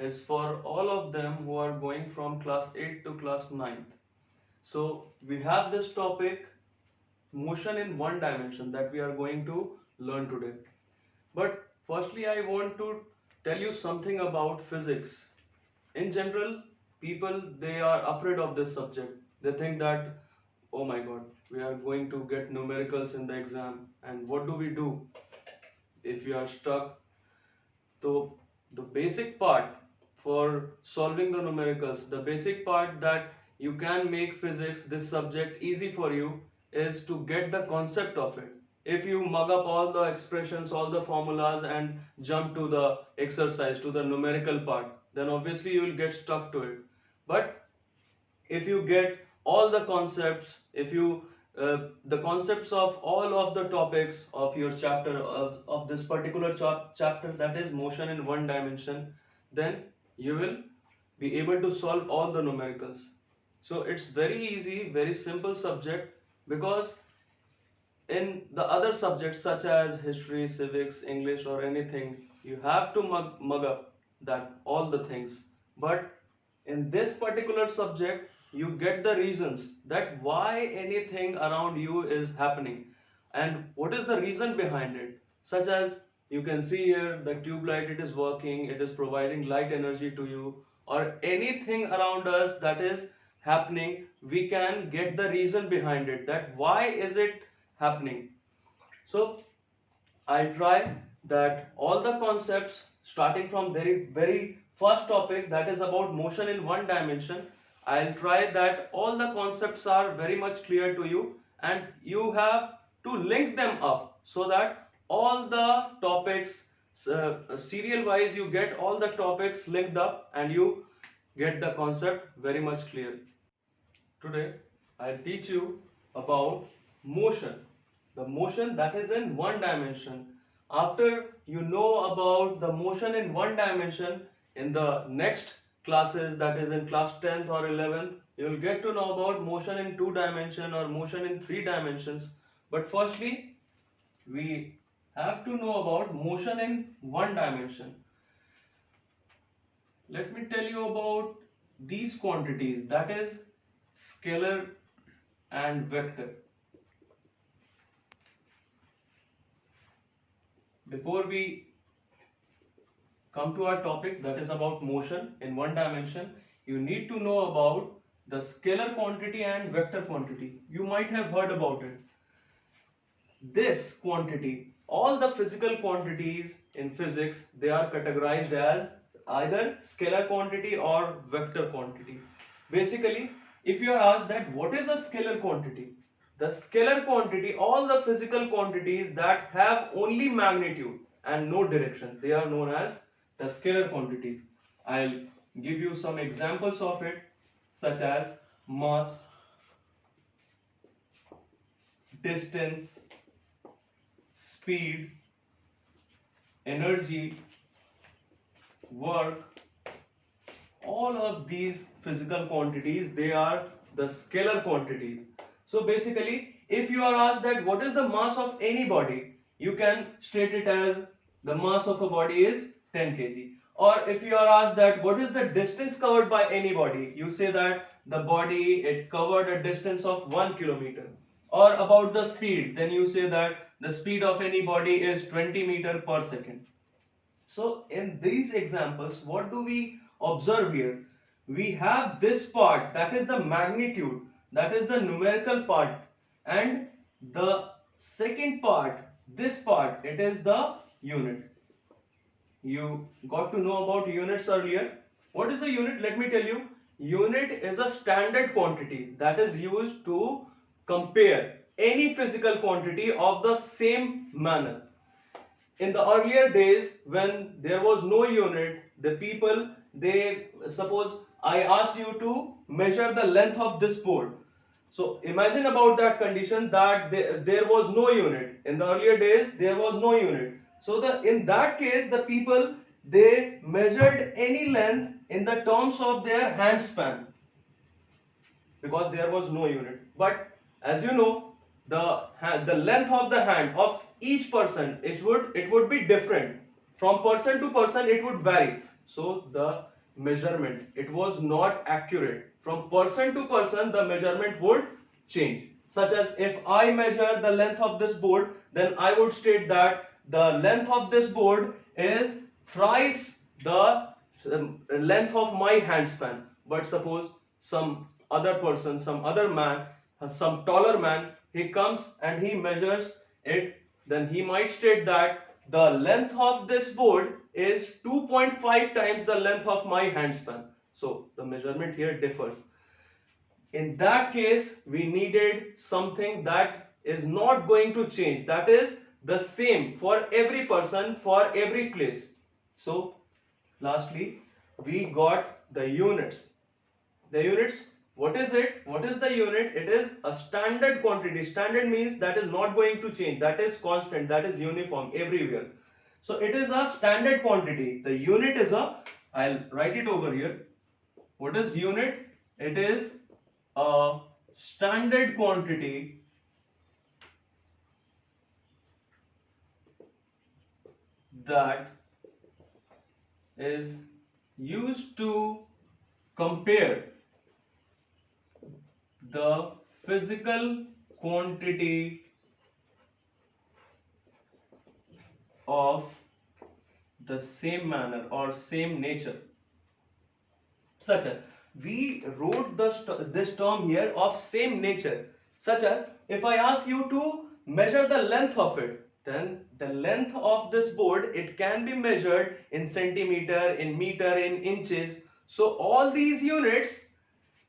is for all of them who are going from class 8 to class 9th. So we have this topic, motion in one dimension, that we are going to learn today. But firstly, I want to tell you something about physics. In general, people, they are afraid of this subject. They think that, oh my god, we are going to get numericals in the exam, and what do we do if we are stuck? So the basic part for solving the numericals, the basic part that you can make physics, this subject, easy for you is to get the concept of it. If you mug up all the expressions, all the formulas and jump to the exercise, to the numerical part, then obviously you will get stuck to it. But if you get all the concepts, if you the concepts of all of the topics of your chapter, of this particular chapter, that is motion in one dimension, then you will be able to solve all the numericals. So it's very easy, very simple subject, because in the other subjects such as history, civics, English or anything, you have to mug up that all the things. But in this particular subject, you get the reasons that why anything around you is happening and what is the reason behind it. Such as, you can see here the tube light, it is working, it is providing light energy to you, or anything around us that is happening, we can get the reason behind it, that why is it happening. So I'll try that all the concepts, starting from very first topic, that is about motion in one dimension. I'll try that all the concepts are very much clear to you, and you have to link them up so that all the topics, serial wise, you get all the topics linked up and you get the concept very much clear. Today, I'll teach you about motion. The motion that is in one dimension. After you know about the motion in one dimension, in the next classes, that is in class 10th or 11th, you will get to know about motion in two dimension or motion in three dimensions. But firstly, we have to know about motion in one dimension. Let me tell you about these quantities, that is scalar and vector. Before we come to our topic, that is about motion in one dimension, you need to know about the scalar quantity and vector quantity. You might have heard about it. This quantity, all the physical quantities in physics, they are categorized as either scalar quantity or vector quantity. Basically, if you are asked that what is a scalar quantity, the scalar quantity, all the physical quantities that have only magnitude and no direction, they are known as the scalar quantities. I'll give you some examples of it, such as mass, distance, speed, energy, work. All of these physical quantities, they are the scalar quantities. So basically, if you are asked that what is the mass of any body, you can state it as the mass of a body is 10 kg. Or if you are asked that what is the distance covered by any body, you say that the body, it covered a distance of 1 kilometer. Or about the speed, then you say that the speed of any body is 20 meter per second. So in these examples, what do we observe here? We have this part, that is the magnitude, that is the numerical part, and the second part, this part, it is the unit. You got to know about units earlier. What is a unit? Let me tell you. Unit is a standard quantity that is used to compare any physical quantity of the same manner. In the earlier days, when there was no unit, the people, they, suppose I asked you to measure the length of this board. So imagine about that condition, that there was no unit. In the earlier days, there was no unit. So in that case, the people, they measured any length in the terms of their hand span, because there was no unit. But as you know, the length of the hand of each person, it would be different from person to person, it would vary. So the measurement, it was not accurate. From person to person, the measurement would change. Such as if I measure the length of this board, then I would state that the length of this board is thrice the length of my handspan. But suppose some other person, some other man, some taller man, he comes and he measures it, then he might state that the length of this board is 2.5 times the length of my handspan. So the measurement here differs. In that case, we needed something that is not going to change, that is the same for every person, for every place. So lastly, we got the units. The units, what is it? What is the unit? It is a standard quantity. Standard means that is not going to change, that is constant, that is uniform everywhere. So it is a standard quantity. The unit is a, I'll write it over here. What is unit? It is a standard quantity that is used to compare the physical quantity of the same manner or same nature. Such as, we wrote this term here of same nature, such as if I ask you to measure the length of it, then the length of this board, it can be measured in centimeter, in meter, in inches. So all these units,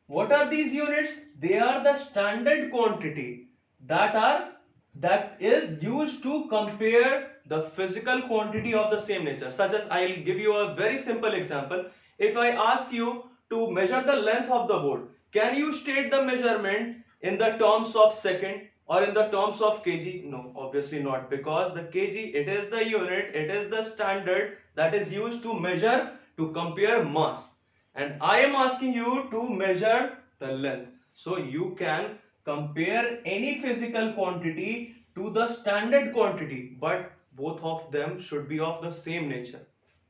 what are these units? They are the standard quantity that is used to compare the physical quantity of the same nature. Such as, I'll give you a very simple example. If I ask you to measure the length of the board, can you state the measurement in the terms of second or in the terms of kg? No, obviously not, because the kg, it is the unit, it is the standard that is used to measure, to compare mass. And I am asking you to measure the length. So you can compare any physical quantity to the standard quantity, but both of them should be of the same nature.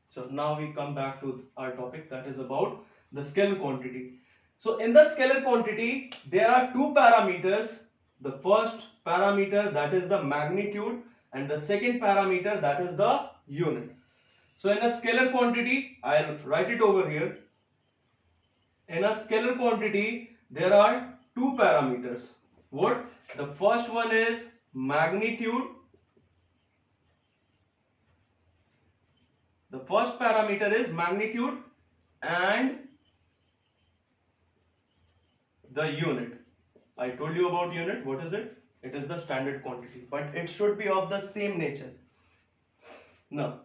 So now we come back to our topic, that is about the scalar quantity. So in the scalar quantity, there are two parameters. The first parameter, that is the magnitude, and the second parameter, that is the unit. So in a scalar quantity, I'll write it over here. In a scalar quantity, there are two parameters. What? The first one is magnitude. The first parameter is magnitude and the unit. I told you about unit. What is it? It is the standard quantity, but it should be of the same nature. Now,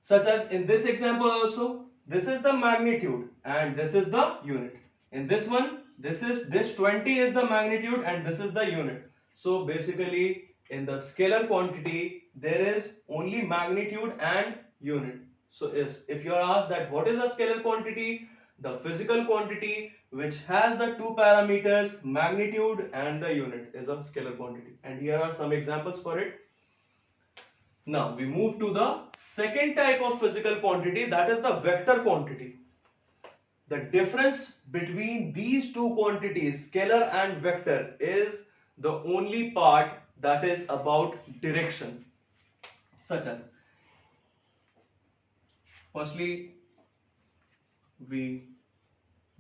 such as in this example also, this is the magnitude and this is the unit. In this one, this 20 is the magnitude and this is the unit. So basically in the scalar quantity, there is only magnitude and unit. So if you are asked that what is a scalar quantity, the physical quantity which has the two parameters, magnitude and the unit, is a scalar quantity. And here are some examples for it. Now we move to the second type of physical quantity, that is the vector quantity. The difference between these two quantities, scalar and vector, is the only part that is about direction. Such as, firstly, we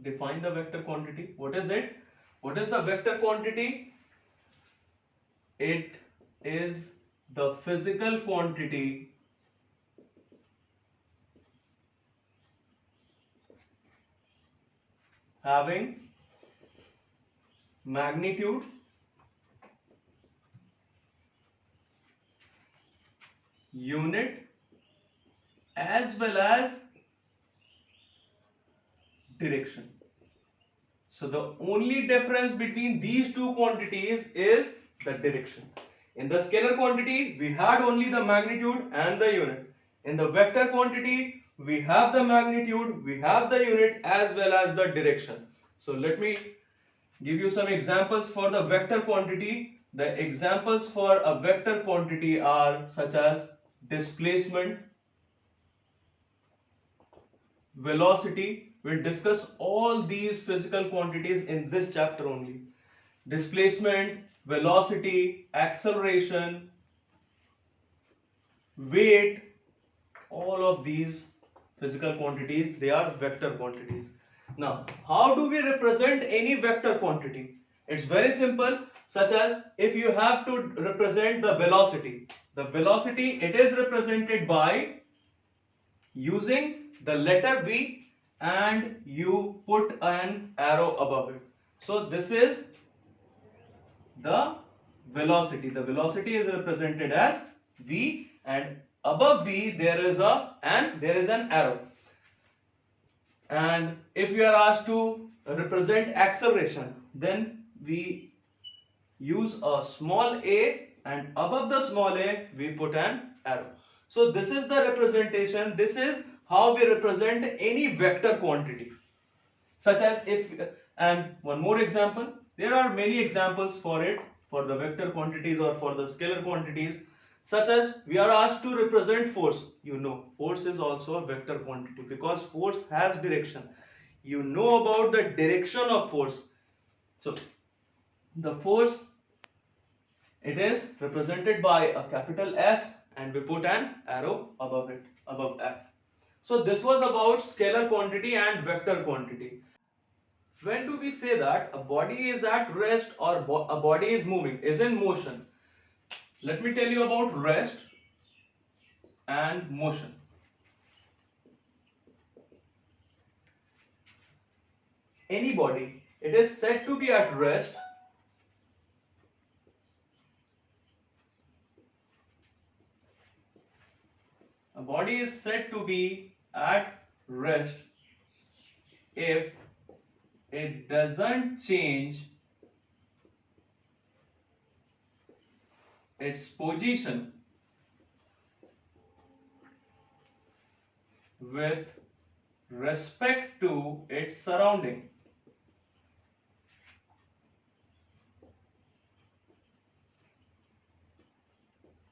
define the vector quantity. What is it? What is the vector quantity? It is the physical quantity having magnitude, unit, as well as direction. So the only difference between these two quantities is the direction. In the scalar quantity, we had only the magnitude and the unit. In the vector quantity, we have the magnitude, we have the unit, as well as the direction. So let me give you some examples for the vector quantity. The examples for a vector quantity are such as displacement, velocity, We'll discuss all these physical quantities in this chapter only. Displacement, velocity, acceleration, weight, all of these physical quantities, they are vector quantities. Now, how do we represent any vector quantity? It's very simple, such as if you have to represent the velocity it is represented by using the letter V and you put an arrow above it. So this is the velocity. The velocity is represented as V, and above V there is an arrow. And if you are asked to represent acceleration, then we use a small a, and above the small a we put an arrow. So this is the representation. This is how we represent any vector quantity. Such as if, and one more example, there are many examples for it, for the vector quantities or for the scalar quantities. Such as we are asked to represent force. You know, force is also a vector quantity because force has direction. You know about the direction of force. So the force, it is represented by a capital F, and we put an arrow above it, above F. So this was about scalar quantity and vector quantity. When do we say that a body is at rest or a body is moving, is in motion? Let me tell you about rest and motion. Any body, it is said to be at rest a body is said to be at rest if it doesn't change its position with respect to its surrounding.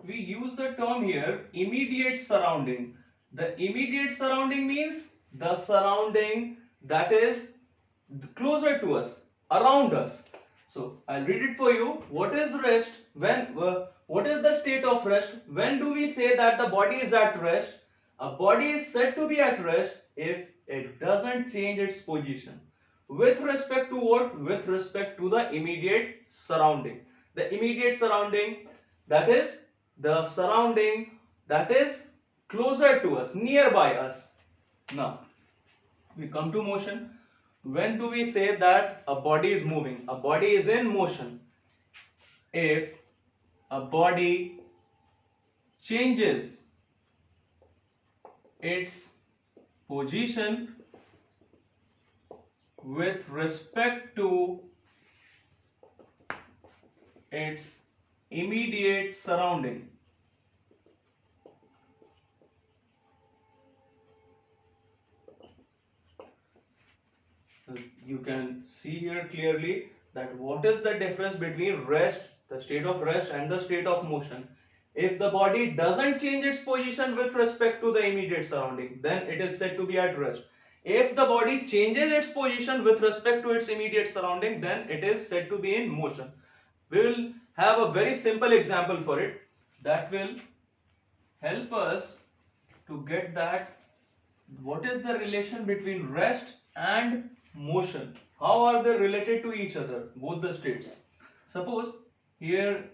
We use the term here immediate surrounding. The immediate surrounding means the surrounding that is closer to us, around us. So I'll read it for you. What is rest? What is the state of rest? When do we say that the body is at rest? A body is said to be at rest if it doesn't change its position. With respect to what? With respect to the immediate surrounding. The immediate surrounding, that is the surrounding that is closer to us, nearby us. Now, we come to motion. When do we say that a body is moving? A body is in motion if a body changes its position with respect to its immediate surrounding. You can see here clearly that what is the difference between rest, the state of rest, and the state of motion. If the body doesn't change its position with respect to the immediate surrounding, then it is said to be at rest. If the body changes its position with respect to its immediate surrounding, then it is said to be in motion. We will have a very simple example for it that will help us to get that what is the relation between rest and motion. How are they related to each other, both the states? Suppose here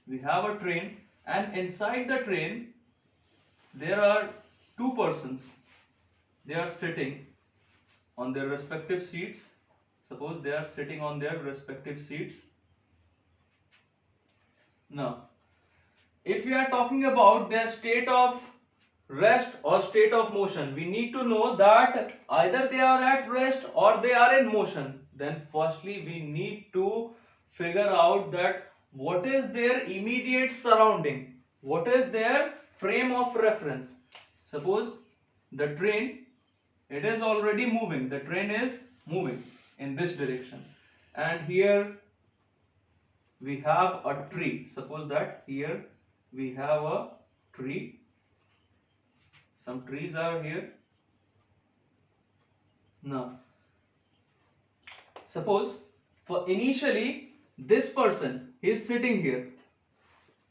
we have a train, and inside the train there are two persons. They are sitting on their respective seats. Suppose they are sitting on their respective seats. Now, if we are talking about their state of rest or state of motion, we need to know that either they are at rest or they are in motion. Then firstly we need to figure out that what is their immediate surrounding, what is their frame of reference. Suppose the train, it is already moving, the train is moving in this direction, and here we have a tree. Suppose that here we have a tree, some trees are here, Now, suppose for initially this person is sitting here,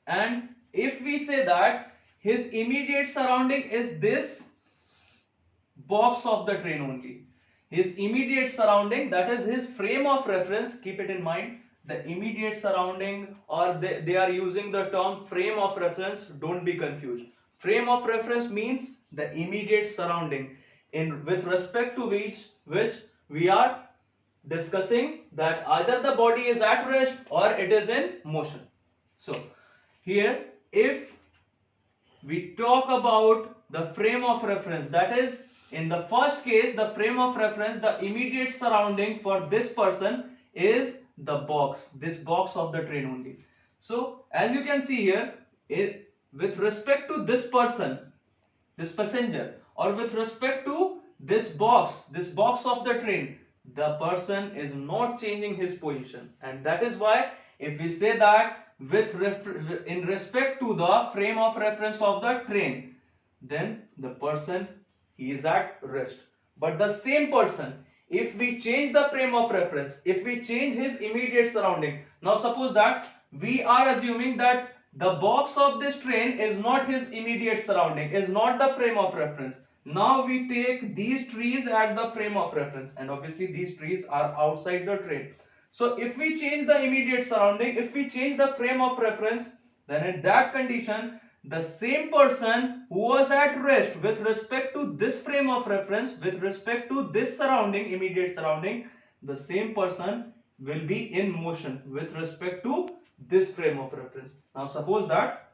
and if we say that his immediate surrounding is this box of the train only, his immediate surrounding, that is his frame of reference, keep it in mind, the immediate surrounding, or they are using the term frame of reference, don't be confused. Frame of reference means the immediate surrounding in with respect to which we are discussing that either the body is at rest or it is in motion. So here, if we talk about the frame of reference, that is, in the first case, the frame of reference, the immediate surrounding for this person is the box, this box of the train only. So as you can see here, with respect to this person, this passenger, or with respect to this box of the train, the person is not changing his position. And that is why if we say that in respect to the frame of reference of the train, then the person, he is at rest. But the same person, if we change the frame of reference, if we change his immediate surrounding, now suppose that we are assuming that the box of this train is not his immediate surrounding, is not the frame of reference. Now we take these trees as the frame of reference, and obviously these trees are outside the train. So if we change the immediate surrounding, if we change the frame of reference, then in that condition, the same person who was at rest with respect to this frame of reference, with respect to this surrounding, immediate surrounding, the same person will be in motion with respect to this frame of reference. Now suppose that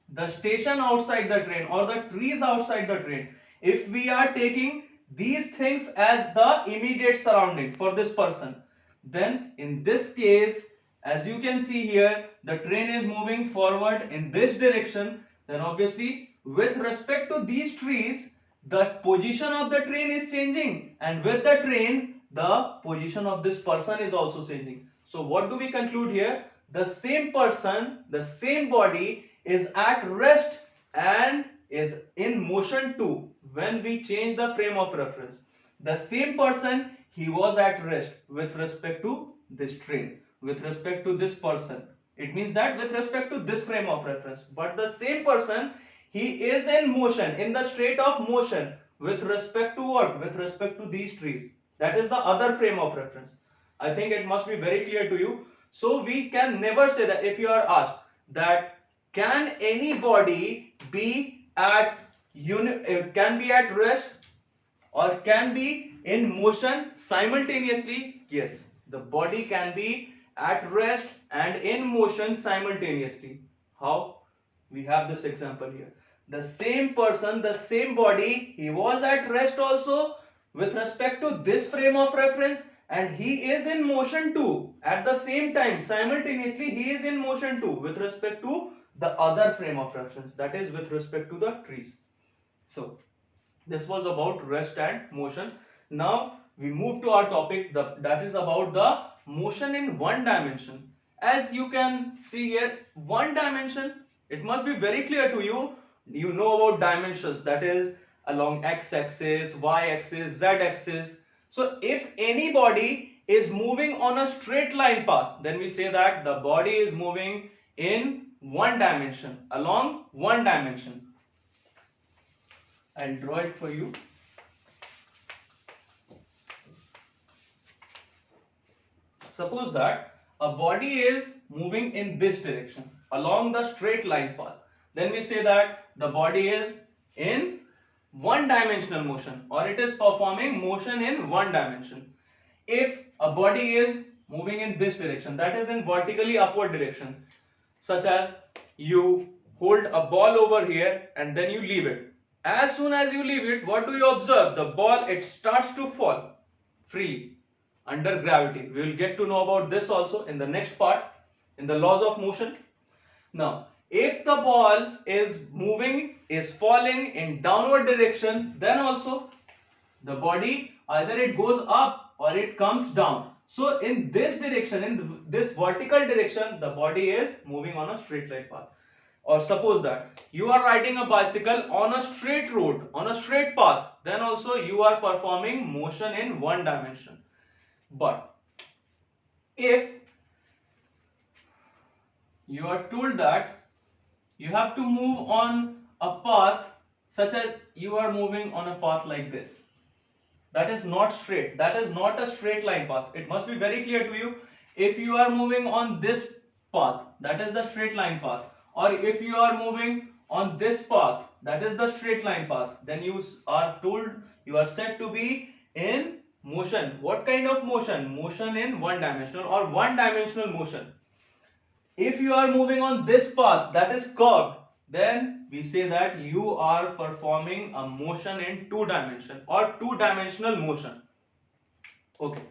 the station outside the train or the trees outside the train, if we are taking these things as the immediate surrounding for this person, then in this case, as you can see here, the train is moving forward in this direction. Then obviously with respect to these trees, the position of the train is changing, and with the train, the position of this person is also changing. So what do we conclude here? The same person, the same body is at rest and is in motion too when we change the frame of reference. The same person, he was at rest with respect to this train, with respect to this person. It means that with respect to this frame of reference. But the same person, he is in motion, in the state of motion with respect to what? With respect to these trees. That is the other frame of reference. I think it must be very clear to you. So we can never say that if you are asked that can any body be at can be at rest or can be in motion simultaneously? Yes, the body can be at rest and in motion simultaneously. How? We have this example here. The same person, the same body, he was at rest also with respect to this frame of reference, and he is in motion too. At the same time, simultaneously, he is in motion too with respect to the other frame of reference, that is with respect to the trees. So this was about rest and motion. Now we move to our topic, that is about the motion in one dimension. As you can see here, one dimension, it must be very clear to you. You know about dimensions, that is along x-axis, y-axis, z-axis. So if any body is moving on a straight line path, then we say that the body is moving in one dimension, along one dimension. I'll draw it for you. Suppose that a body is moving in this direction along the straight line path. Then we say that the body is in one dimensional motion, or it is performing motion in one dimension. If a body is moving in this direction, that is in vertically upward direction, such as you hold a ball over here and then you leave it. As soon as you leave it, what do you observe? The ball, it starts to fall freely under gravity. We will get to know about this also in the next part, in the laws of motion. Now, if the ball is moving, is falling in downward direction, then also the body, either it goes up or it comes down. So in this direction, in this vertical direction, the body is moving on a straight line path. or suppose that you are riding a bicycle on a straight road, on a straight path, then also you are performing motion in one dimension. But if you are told that you have to move on a path, such as you are moving on a path like this, that is not straight, that is not a straight line path. It must be very clear to you. If you are moving on this path, that is the straight line path, or if you are moving on this path, that is the straight line path, then you are told, you are said to be in motion. What kind of motion? Motion in one dimensional or one dimensional motion. If you are moving on this path that is curved, then we say that you are performing a motion in two dimension or two dimensional motion. Okay.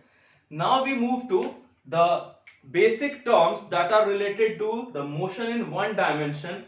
Now we move to the basic terms that are related to the motion in one dimension